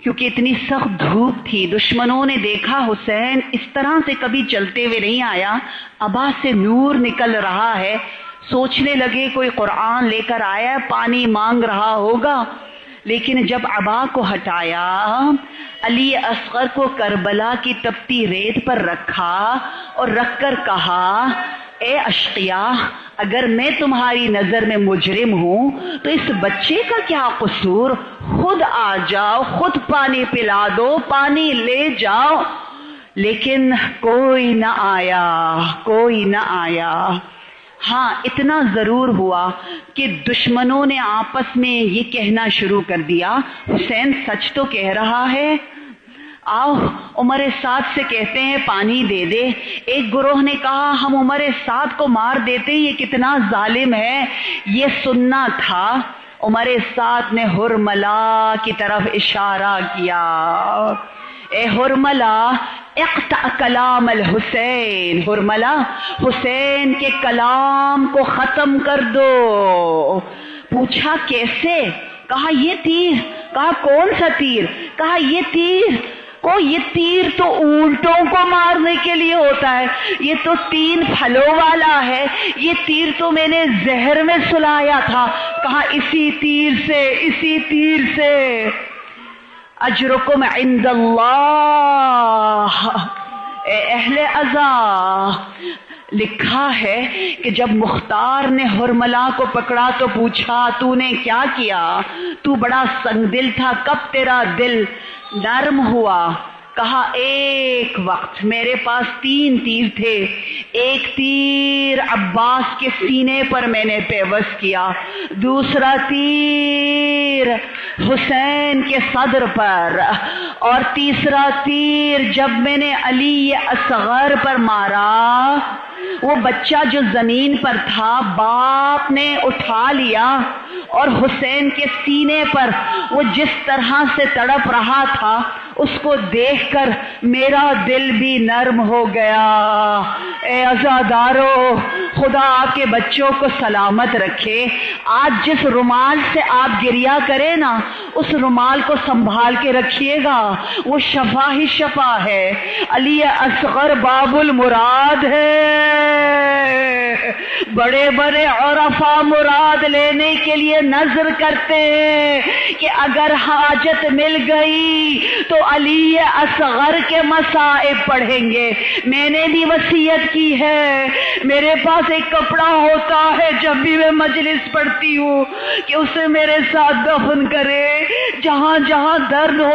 کیونکہ اتنی سخت دھوپ تھی، دشمنوں نے دیکھا حسین اس طرح سے کبھی چلتے ہوئے نہیں آیا، ابا سے نور نکل رہا ہے، سوچنے لگے کوئی قرآن لے کر آیا، پانی مانگ رہا ہوگا۔ لیکن جب ابا کو ہٹایا، علی اصغر کو کربلا کی تپتی ریت پر رکھا اور رکھ کر کہا، اے اشقیا، اگر میں تمہاری نظر میں مجرم ہوں تو اس بچے کا کیا قصور؟ خود آ جاؤ، خود پانی پلا دو، پانی لے جاؤ۔ لیکن کوئی نہ آیا، کوئی نہ آیا۔ ہاں اتنا ضرور ہوا کہ دشمنوں نے آپس میں یہ کہنا شروع کر دیا، حسین سچ تو کہہ رہا ہے، آؤ عمر سعد سے کہتے ہیں پانی دے دے۔ ایک گروہ نے کہا ہم عمر سعد کو مار دیتے، یہ کتنا ظالم ہے۔ یہ سننا تھا۔ عمر سعد نے حرملہ کی طرف اشارہ کیا، اے حرملہ اقطع کلام الحسین، حرملہ حسین کے کلام کو ختم کر دو۔ پوچھا کیسے؟ کہا یہ تیر۔ کہا کون سا تیر؟ کہا یہ تیر یہ تیر تو اونٹوں کو مارنے کے لیے ہوتا ہے، یہ تو 3 پھلوں والا ہے، یہ تیر تو میں نے زہر میں سلایا تھا۔ کہا اسی تیر سے اجرکم عند اللہ۔ اے اہل عزا، لکھا ہے کہ جب مختار نے حرملہ کو پکڑا تو پوچھا تو نے کیا کیا؟ تو بڑا سنگ دل تھا، کب تیرا دل نرم ہوا؟ کہا ایک وقت میرے پاس 3 تیر تھے، ایک تیر عباس کے سینے پر میں نے پیوست کیا، دوسرا تیر حسین کے صدر پر، اور تیسرا تیر جب میں نے علی اصغر پر مارا، وہ بچہ جو زمین پر تھا باپ نے اٹھا لیا، اور حسین کے سینے پر وہ جس طرح سے تڑپ رہا تھا اس کو دیکھ کر میرا دل بھی نرم ہو گیا۔ اے عزادارو، خدا آپ کے بچوں کو سلامت رکھے۔ آج جس رومال سے آپ گریا کرے نا، اس رومال کو سنبھال کے رکھیے گا، وہ شفا ہی شفا ہے۔ علی اصغر باب المراد ہے۔ بڑے بڑے عرفاء مراد لینے کے لیے نظر کرتے ہیں کہ اگر حاجت مل گئی تو علی اصغر کے مصائب پڑھیں گے۔ میں نے بھی وصیت کی ہے، میرے پاس ایک کپڑا ہوتا ہے جب بھی میں مجلس پڑھتی ہوں کہ اسے میرے ساتھ دفن کرے، جہاں جہاں درد ہو